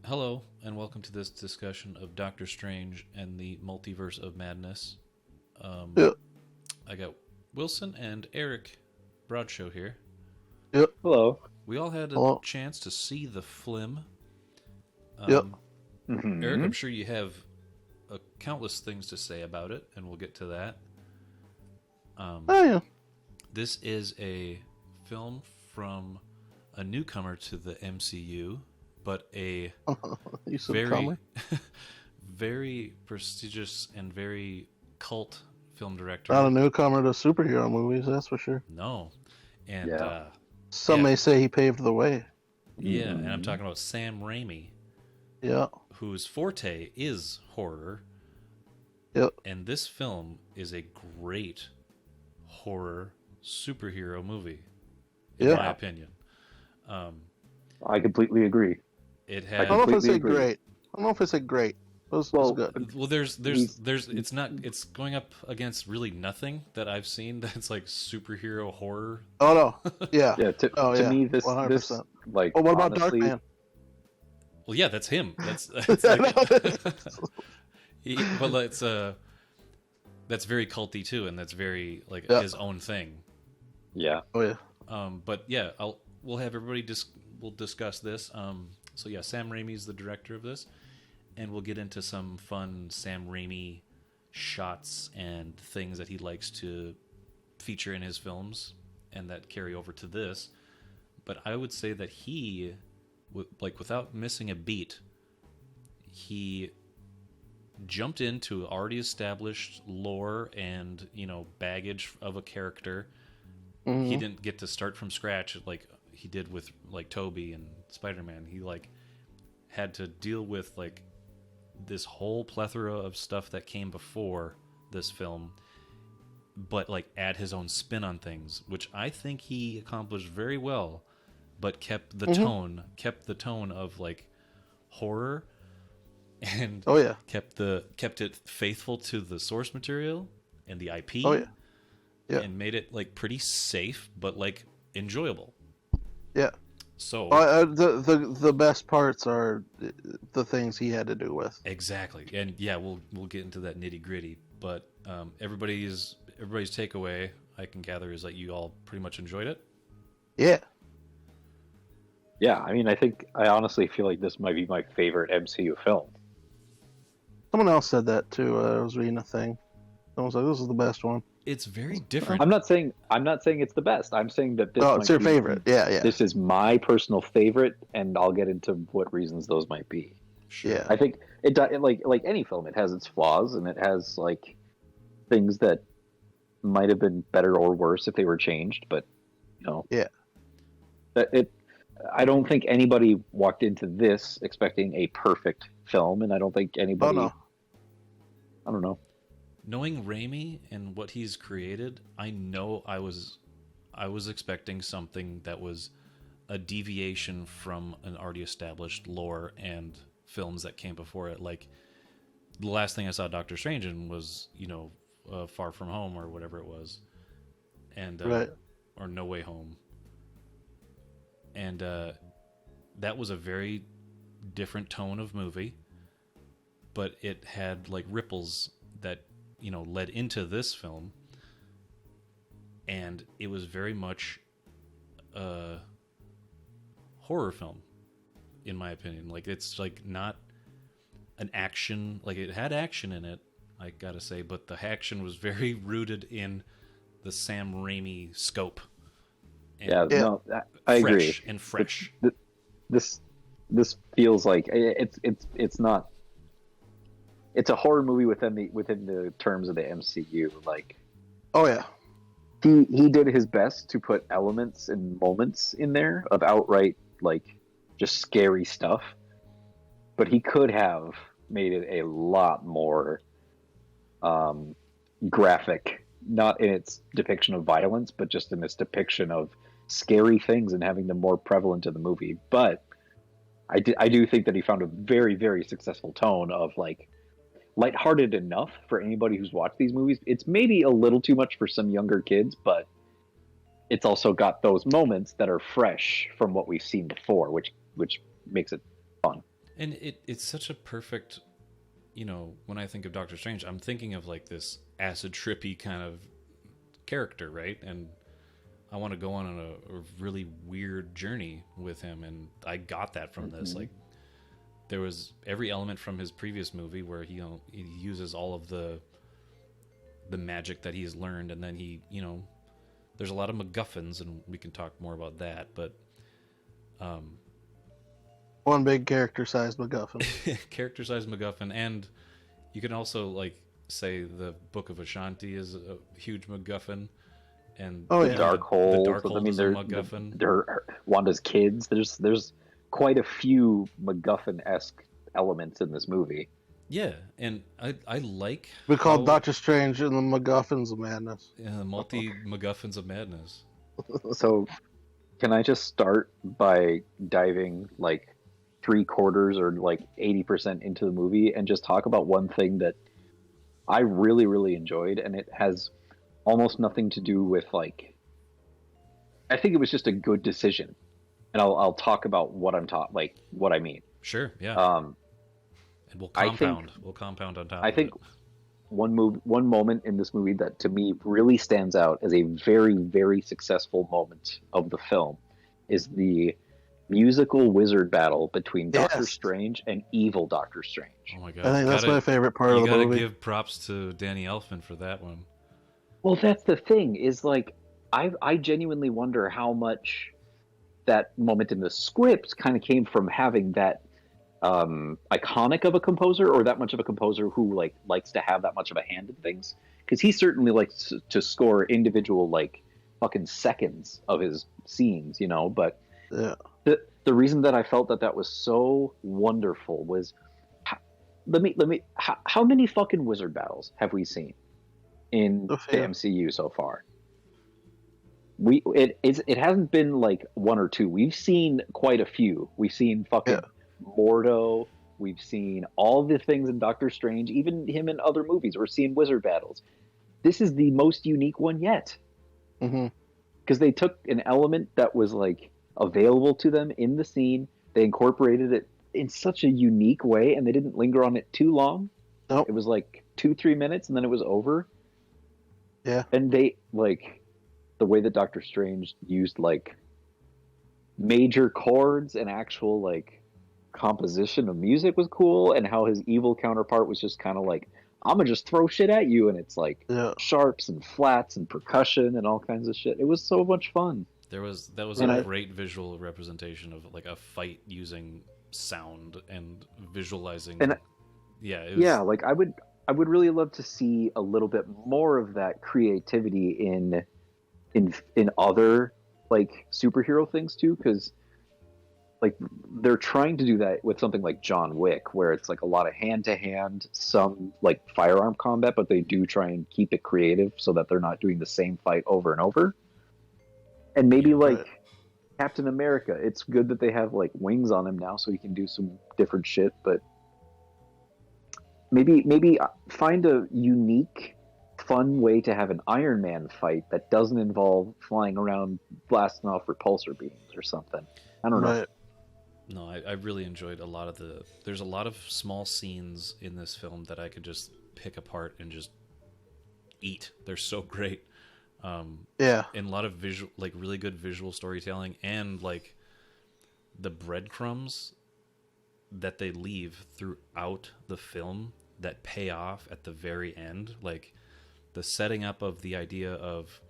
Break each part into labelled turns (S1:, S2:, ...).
S1: Hello, and welcome to this discussion of Doctor Strange and the Multiverse of Madness. Um,
S2: Yep.
S1: I got Wilson and Eric Broadshow here.
S2: Yep.
S3: Hello.
S1: We all had a
S2: Hello.
S1: chance to see the film.
S2: Yep.
S1: Eric, I'm sure you have countless things to say about it, and we'll get to that.
S2: Oh yeah.
S1: This is a film from a newcomer to the MCU, but a
S2: You said
S1: very,
S2: comer?
S1: very prestigious and very cult film director.
S2: Not a newcomer to superhero movies, that's for sure.
S1: No, and
S3: Yeah.
S2: Some
S1: Yeah.
S2: may say he paved the way.
S1: yeah, and I'm talking about Sam Raimi,
S2: Yeah.
S1: whose forte is horror,
S2: Yep.
S1: and this film is a great horror superhero movie, in
S2: Yeah.
S1: my opinion.
S3: I completely agree.
S1: It
S2: I
S1: had
S2: don't know if I
S3: completely
S2: say
S3: agree.
S2: great. I don't know if I say great. It was good.
S1: well, there's it's not it's going up against really nothing that I've seen that's like superhero horror.
S2: Oh no. Yeah.
S3: Yeah. To
S2: yeah.
S3: me, this
S2: 100%.
S3: like.
S2: Well, what about
S3: honestly,
S2: Darkman?
S1: Well, yeah, that's him. That's like, but it's that's very culty too, and that's very like
S2: Yeah.
S1: his own thing.
S3: Yeah.
S2: Oh yeah.
S1: But yeah, we'll have everybody we'll discuss this. So yeah, Sam Raimi's the director of this, and we'll get into some fun Sam Raimi shots and things that he likes to feature in his films, and that carry over to this. But I would say that he, like without missing a beat, he jumped into already established lore and baggage of a character. He didn't get to start from scratch like he did with like Toby and Spider-Man. He like had to deal with like this whole plethora of stuff that came before this film, but like add his own spin on things, which I think he accomplished very well, but kept the tone of like horror, and
S2: Oh yeah.
S1: kept it faithful to the source material and the IP.
S2: Oh yeah. Yeah.
S1: And made it like pretty safe, but like enjoyable.
S2: Yeah.
S1: So
S2: The best parts are the things he had to do with.
S1: exactly, and yeah, we'll get into that nitty gritty. But everybody's takeaway I can gather is that you all pretty much enjoyed it.
S2: Yeah.
S3: Yeah. I mean, I honestly feel like this might be my favorite MCU film.
S2: Someone else said that too. I was reading a thing. Someone was like, "This is the best one."
S1: It's very different.
S3: I'm not saying it's the best. I'm saying that this.
S2: Oh,
S3: might
S2: it's your
S3: be-
S2: favorite. Yeah. Yeah.
S3: This is my personal favorite, and I'll get into what reasons those might be.
S1: Sure.
S2: Yeah.
S3: I think like any film, it has its flaws, and it has like things that might have been better or worse if they were changed. But
S2: Yeah.
S3: I don't think anybody walked into this expecting a perfect film, and I don't think
S2: Oh
S3: anybody.
S2: no.
S3: I don't know.
S1: Knowing Raimi and what he's created, I know I was expecting something that was a deviation from an already established lore and films that came before it. Like the last thing I saw Doctor Strange in was Far From Home or whatever it was, and
S2: Right.
S1: or No Way Home, and that was a very different tone of movie, but it had like ripples that led into this film, and it was very much a horror film in my opinion. Like it's like not an action, like it had action in it, I gotta say, but the action was very rooted in the Sam Raimi scope. And
S3: Yeah,
S2: Yeah.
S3: no, I agree.
S1: fresh and fresh.
S3: This feels like it's not. It's a horror movie within the terms of the MCU. Like
S2: Oh yeah.
S3: he did his best to put elements and moments in there of outright like just scary stuff, but he could have made it a lot more graphic, not in its depiction of violence, but just in its depiction of scary things and having them more prevalent in the movie. But I do think that he found a very, very successful tone of like lighthearted enough for anybody who's watched these movies. It's maybe a little too much for some younger kids, but it's also got those moments that are fresh from what we've seen before, which makes it fun.
S1: And it's such a perfect, when I think of Doctor Strange, I'm thinking of like this acid trippy kind of character, right? And I want to go on a really weird journey with him, and I got that from this. Like, there was every element from his previous movie where he uses all of the magic that he's learned, and then there's a lot of MacGuffins, and we can talk more about that. But
S2: one big character-sized MacGuffin.
S1: character-sized MacGuffin, and you can also like say the Book of Ashanti is a huge MacGuffin, and
S3: the Darkhold.
S1: The Darkhold is a MacGuffin.
S3: There, Wanda's kids. There's quite a few MacGuffin-esque elements in this movie.
S1: Yeah, and I like.
S2: We call Doctor Strange and the MacGuffins of Madness.
S1: Yeah, multi MacGuffins of Madness.
S3: So, can I just start by diving like 3/4 or like 80% into the movie and just talk about one thing that I really, really enjoyed, and it has almost nothing to do with like. I think it was just a good decision, and I'll talk about what what I mean.
S1: Sure. Yeah. And we'll compound on top.
S3: I think one moment in this movie that to me really stands out as a very, very successful moment of the film is the musical wizard battle between Doctor Strange and evil Doctor Strange.
S1: Oh my god!
S2: I think that's my favorite part of the movie.
S1: You gotta give props to Danny Elfman for that one.
S3: Well, that's the thing is like I genuinely wonder how much that moment in the script kind of came from having that iconic of a composer, or that much of a composer who like likes to have that much of a hand in things, because he certainly likes to score individual like fucking seconds of his scenes, but
S2: yeah.
S3: The reason that I felt that was so wonderful was how many fucking wizard battles have we seen in the MCU so far? It hasn't been like one or two. We've seen quite a few. We've seen fucking Mordo. We've seen all the things in Doctor Strange, even him in other movies. We're seeing wizard battles. This is the most unique one yet. Because they took an element that was like available to them in the scene. They incorporated it in such a unique way, and they didn't linger on it too long.
S2: Nope.
S3: It was like 2-3 minutes, and then it was over.
S2: Yeah.
S3: And they like the way that Doctor Strange used like major chords and actual like composition of music was cool, and how his evil counterpart was just kind of like, I'm gonna just throw shit at you, and it's like sharps and flats and percussion and all kinds of shit. It was so much fun.
S1: That was a great visual representation of like a fight using sound and visualizing. And
S3: like I would really love to see a little bit more of that creativity in other like superhero things too, because like they're trying to do that with something like John Wick, where it's like a lot of hand-to-hand, some like firearm combat, but they do try and keep it creative so that they're not doing the same fight over and over. And maybe Captain America, it's good that they have like wings on him now so he can do some different shit, but maybe find a unique, fun way to have an Iron Man fight that doesn't involve flying around blasting off repulsor beams or something. I don't know.
S1: No, I really enjoyed there's a lot of small scenes in this film that I could just pick apart and just eat. They're so great. And a lot of really good visual storytelling, and like the breadcrumbs that they leave throughout the film that pay off at the very end. Like the setting up of the idea of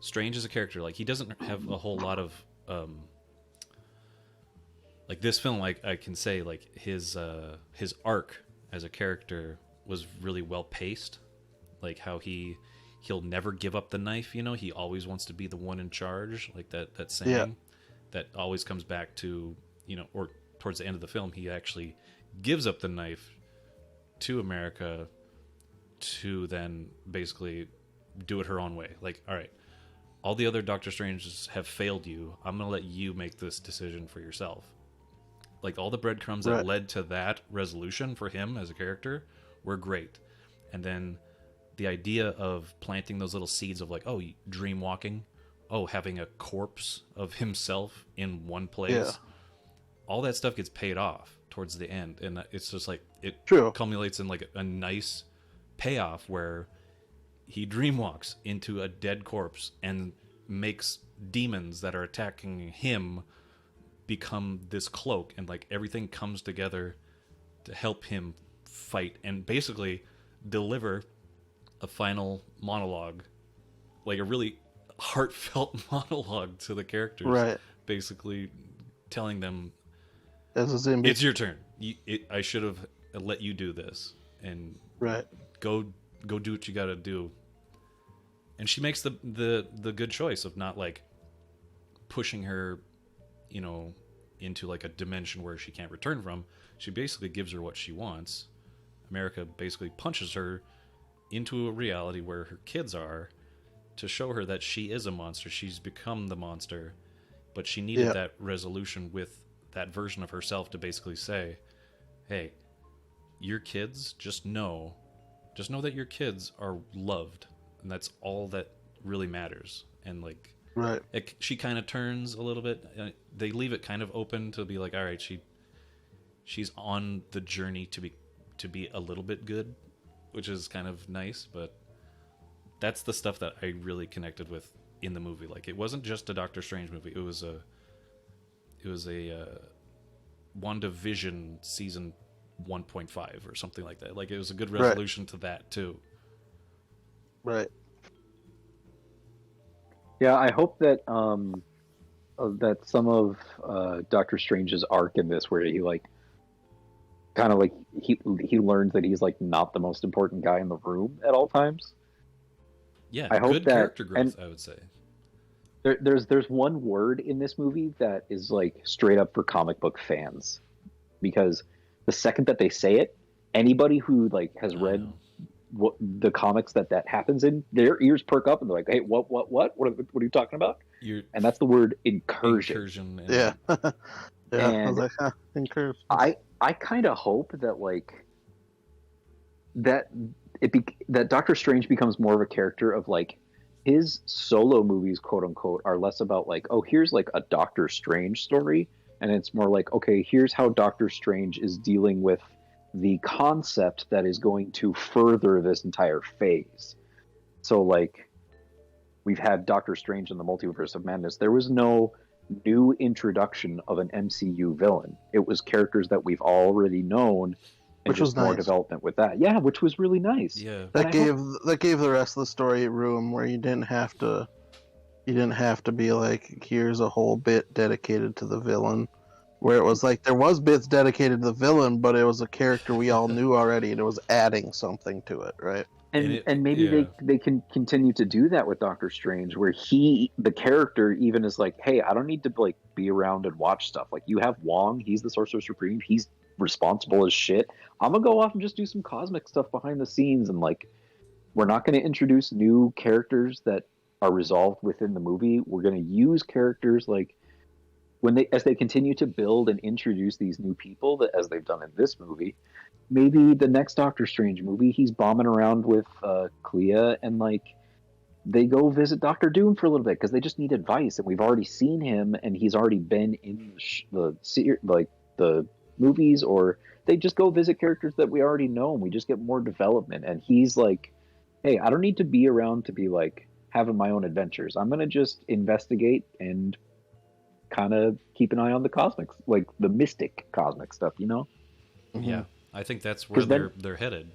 S1: Strange as a character. Like he doesn't have a whole lot of, like this film, like I can say like his arc as a character was really well paced. Like how he'll never give up the knife, he always wants to be the one in charge, like that saying that always comes back to, or towards the end of the film, he actually gives up the knife to America to then basically do it her own way. Like, all right, all the other Doctor Stranges have failed you. I'm going to let you make this decision for yourself. Like all the breadcrumbs that led to that resolution for him as a character were great. And then the idea of planting those little seeds of like, dream walking, having a corpse of himself in one place, all that stuff gets paid off towards the end, and it's just like it
S2: True.
S1: culminates in like a nice payoff where he dreamwalks into a dead corpse and makes demons that are attacking him become this cloak, and like everything comes together to help him fight and basically deliver a final monologue, like a really heartfelt monologue to the characters,
S2: Right.
S1: basically telling them
S2: As is in
S1: it's your turn. I should have let you do this, and
S2: right.
S1: go do what you got to do. And she makes the good choice of not like pushing her, into like a dimension where she can't return from. She basically gives her what she wants. America basically punches her into a reality where her kids are, to show her that she is a monster. She's become the monster, but she needed that resolution with that version of herself to basically say, hey, your kids, just know that your kids are loved, and that's all that really matters. And like,
S2: Right.
S1: she kind of turns a little bit. They leave it kind of open to be like, all right, she's on the journey to be a little bit good, which is kind of nice. But that's the stuff that I really connected with in the movie. Like, it wasn't just a Doctor Strange movie. It was a WandaVision season 1.5 or something like that. Like, it was a good resolution to that too.
S2: Right.
S3: Yeah, I hope that that some of Doctor Strange's arc in this, where he like kind of like he learns that he's like not the most important guy in the room at all times.
S1: Yeah,
S3: I hope
S1: good
S3: that,
S1: character growth, I would say.
S3: There's one word in this movie that is like straight up for comic book fans, because the second that they say it, anybody who like has read what the comics that happens in, their ears perk up and they're like, hey, what are you talking about? And that's the word incursion.
S2: Yeah. Yeah,
S3: And
S2: I was like, incursion.
S3: I kind of hope that like that that Doctor Strange becomes more of a character of like his solo movies, quote unquote, are less about like, oh, here's like a Doctor Strange story, and it's more like, okay, here's how Doctor Strange is dealing with the concept that is going to further this entire phase. So like, we've had Doctor Strange in the Multiverse of Madness. There was no new introduction of an MCU villain. It was characters that we've already known, and
S2: which was
S3: more
S2: nice.
S3: Development with that. Yeah, which was really nice.
S1: Yeah,
S2: that gave the rest of the story room where you didn't have to be like, here's a whole bit dedicated to the villain, where it was like there was bits dedicated to the villain, but it was a character we all knew already, and it was adding something to it, right?
S3: And maybe they can continue to do that with Doctor Strange, where the character even is like, hey, I don't need to like be around and watch stuff. Like, you have Wong, he's the Sorcerer Supreme, he's responsible as shit. I'm gonna go off and just do some cosmic stuff behind the scenes, and like, we're not going to introduce new characters that are resolved within the movie. We're going to use characters like as they continue to build and introduce these new people, that as they've done in this movie, maybe the next Doctor Strange movie, he's bombing around with Clea, and like they go visit Doctor Doom for a little bit because they just need advice, and we've already seen him, and he's already been in the movies, or they just go visit characters that we already know, and we just get more development. And he's like, hey, I don't need to be around to be like having my own adventures. I'm gonna just investigate and kind of keep an eye on the cosmics, like the mystic cosmic stuff, you know?
S2: Mm-hmm.
S1: Yeah, I think that's where they're headed.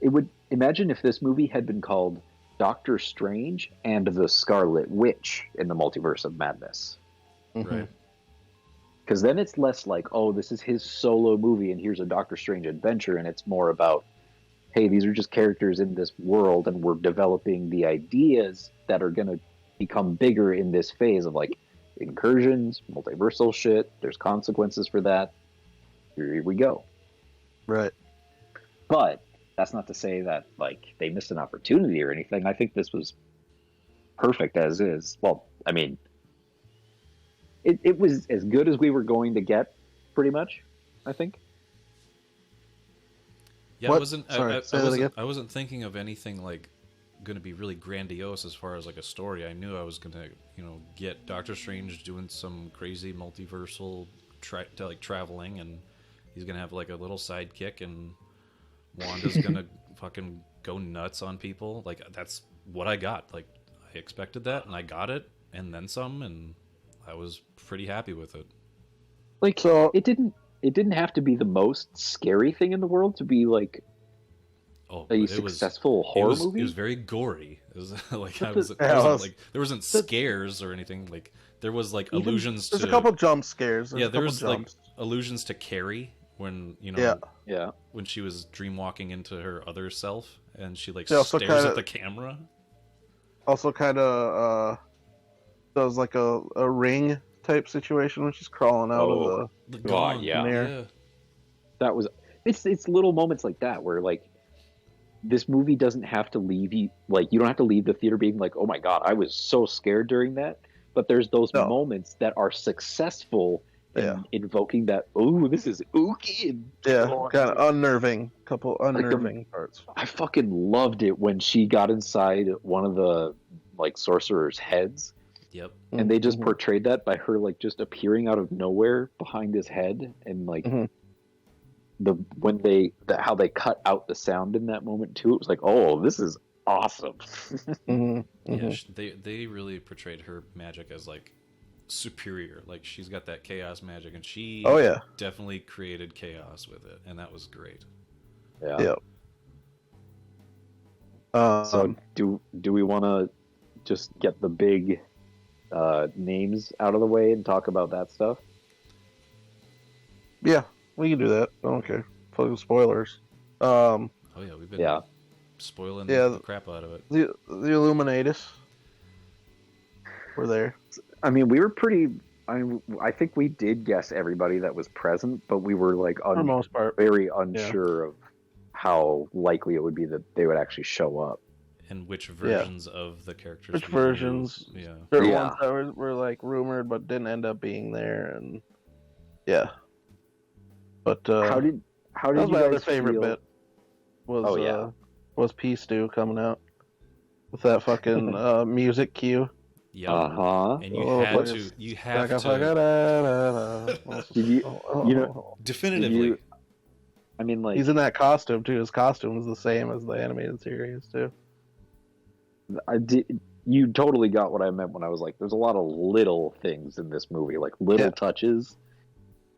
S3: It would, imagine if this movie had been called Doctor Strange and the Scarlet Witch in the Multiverse of Madness.
S2: Mm-hmm.
S1: Right.
S3: Because then it's less like, oh, this is his solo movie and here's a Doctor Strange adventure, and it's more about, hey, these are just characters in this world, and we're developing the ideas that are going to become bigger in this phase of like incursions, multiversal shit. There's consequences for that. Here we go.
S2: Right.
S3: But that's not to say that like they missed an opportunity or anything. I think this was perfect as is. Well, I mean, it was as good as we were going to get, pretty much, I think.
S1: Yeah,
S2: What?
S1: I wasn't thinking of anything like going to be really grandiose as far as like a story. I knew I was going to, get Doctor Strange doing some crazy multiversal traveling and he's gonna have like a little sidekick, and Wanda's gonna fucking go nuts on people. Like that's what I got. Like I expected that, and I got it, and then some, and I was pretty happy with it.
S3: Like
S2: So-
S3: it didn't have to be the most scary thing in the world to be like
S1: Oh,
S3: a
S1: but
S3: successful horror movie.
S1: It was very gory. It was like
S3: But
S1: I was,
S3: the-
S1: there
S2: Yeah,
S1: wasn't,
S2: it was-
S1: like there wasn't scares or anything. Like there was like allusions
S2: There's
S1: to
S2: a couple jump scares.
S1: yeah,
S2: a
S1: there
S2: couple
S1: was like
S2: jumps.
S1: allusions to Carrie when
S2: Yeah.
S3: Yeah.
S1: when she was dream walking into her other self and she like
S2: She also
S1: stares
S2: kinda-
S1: at the camera.
S2: Also, kind of does like a ring type situation when she's crawling out
S3: Oh.
S2: of
S1: The
S3: God,
S1: gong,
S3: yeah.
S1: yeah.
S3: That was it's little moments like that where like this movie doesn't have to leave you like you don't have to leave the theater being like, oh my god, I was so scared during that. But there's those
S2: No.
S3: moments that are successful in
S2: Yeah.
S3: invoking that. Oh, this is ooky. And
S2: kind of unnerving. Couple
S3: the-
S2: unnerving parts.
S3: I fucking loved it when she got inside one of the like sorcerer's heads,
S1: Yep.
S3: and they just
S2: Mhm.
S3: portrayed that by her like just appearing out of nowhere behind his head, and like
S2: Mhm.
S3: how they cut out the sound in that moment too. It was like, oh, this is awesome.
S2: Mhm.
S1: Yeah,
S2: Mhm.
S1: they really portrayed her magic as like superior. Like she's got that chaos magic, and she
S2: Oh yeah.
S1: definitely created chaos with it, and that was great.
S3: Yeah.
S2: Yeah.
S3: So do we want to just get the big names out of the way and talk about that stuff?
S2: Yeah, we can do that. I don't care. Fucking spoilers.
S1: Oh yeah, we've been
S3: Yeah.
S1: spoiling
S2: Yeah.
S1: the crap out of it.
S2: The Illuminatus were there.
S3: I mean, we were pretty. I think we did guess everybody that was present, but we were like
S2: For the most part.
S3: very unsure of how likely it would be that they would actually show up.
S1: And which versions of the characters?
S2: Which
S1: we knew.
S2: versions?
S1: Yeah.
S2: Certain
S3: Yeah.
S2: ones that were like rumored but didn't end up being there, and yeah. But
S3: How did
S2: that was
S3: you
S2: my
S3: guys
S2: other favorite
S3: feel?
S2: bit? Was
S3: Oh, yeah.
S2: Was Peace Stew coming out with that fucking music cue?
S1: Yeah.
S3: Uh-huh.
S1: And you
S2: Oh,
S1: had
S2: fuck
S1: to
S2: it.
S1: you have to
S3: Did you- you know-
S1: definitively.
S3: I mean, like
S2: He's in that costume too. His costume is the same as the animated series too.
S3: you totally got what I meant when I was like, there's a lot of little things in this movie, like little
S2: Yeah.
S3: touches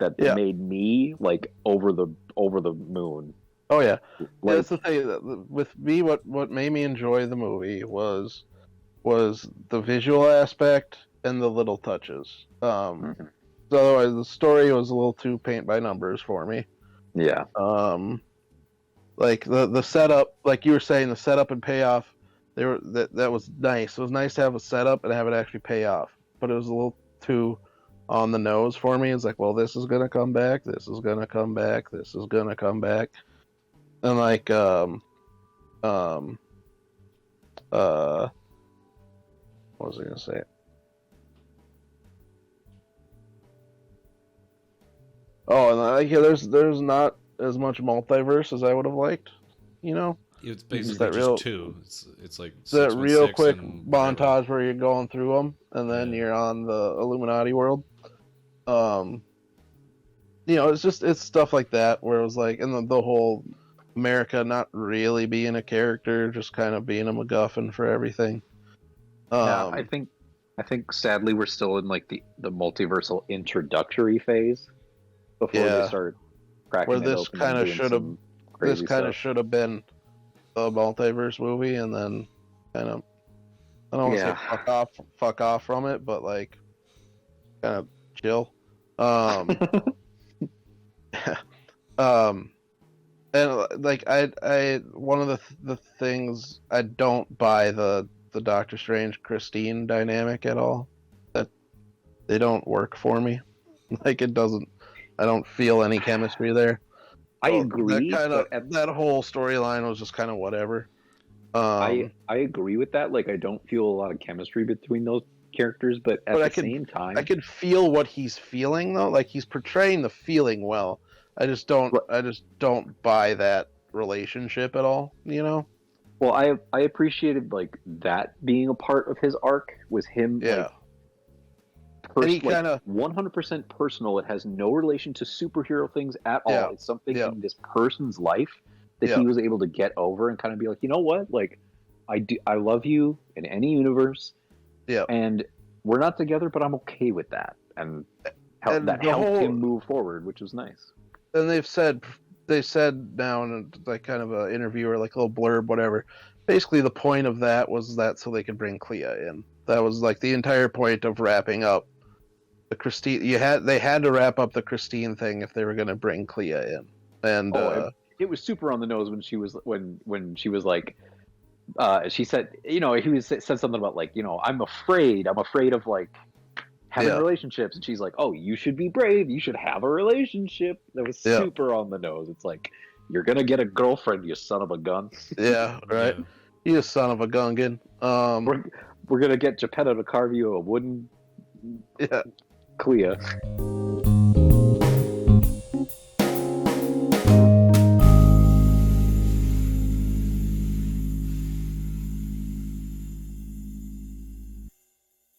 S3: that
S2: Yeah.
S3: made me like over the moon.
S2: Oh yeah,
S3: Like,
S2: that's the thing. With me, what made me enjoy the movie was the visual aspect and the little touches.
S3: Mhm.
S2: So otherwise, the story was a little too paint by numbers for me.
S3: yeah,
S2: Like the setup, like you were saying, the setup and payoff. That was nice. It was nice to have a setup and have it actually pay off, but it was a little too on the nose for me. It's like, well, this is gonna come back. This is gonna come back. This is gonna come back. And like what was I gonna say? Oh, and like yeah, there's not as much multiverse as I would have liked, you know.
S1: It's basically
S2: that
S1: just
S2: real-
S1: two. It's like
S2: It's that
S1: 616
S2: real quick
S1: and whatever.
S2: montage where you're going through them, and then
S1: Yeah.
S2: you're on the Illuminati world. You know, it's stuff like that where it was like, and the whole America not really being a character, just kind of being a MacGuffin for everything.
S3: yeah. I think sadly we're still in like the multiversal introductory phase before
S2: Yeah.
S3: they start cracking
S2: Where
S3: it
S2: this
S3: open and
S2: kinda
S3: doing
S2: should've-
S3: some
S2: this
S3: crazy
S2: kind of
S3: stuff.
S2: should have been a multiverse movie, and then kind of I don't want to
S3: Yeah.
S2: say fuck off from it, but like kind of chill. And like I one of the things I don't buy the Doctor Strange Christine dynamic at all. That they don't work for me. Like it doesn't. I don't feel any chemistry there.
S3: I
S2: So
S3: agree.
S2: That
S3: but at-
S2: that whole storyline was just kind of whatever.
S3: I agree with that. Like, I don't feel a lot of chemistry between those characters, but at
S2: But I
S3: the
S2: can-
S3: same time,
S2: I can feel what he's feeling though. Like he's portraying the feeling well. I just don't buy that relationship at all. You know?
S3: well, I appreciated like that being a part of his arc was him
S2: Yeah.
S3: like
S2: he kinda
S3: 100% personal. It has no relation to superhero things at all.
S2: Yeah.
S3: It's something
S2: Yeah.
S3: in this person's life that
S2: Yeah.
S3: he was able to get over and kind of be like, you know what, like I love you in any universe,
S2: Yeah.
S3: and we're not together, but I'm okay with that, and that helped him move forward, which was nice.
S2: And they said now in like kind of an interview or like a little blurb, whatever. Basically, the point of that was that so they could bring Clea in. That was like the entire point of wrapping up the Christine. They had to wrap up the Christine thing if they were going to bring Clea in. And
S3: it was super on the nose when she was like, she said, said something about like, I'm afraid of like having relationships, and she's like, oh, you should be brave, you should have a relationship. That was super on the nose. It's like, you're gonna get a girlfriend, you son of a gun.
S2: Yeah, right. You son of a gungan.
S3: We're gonna get Geppetto to carve you a wooden Clea.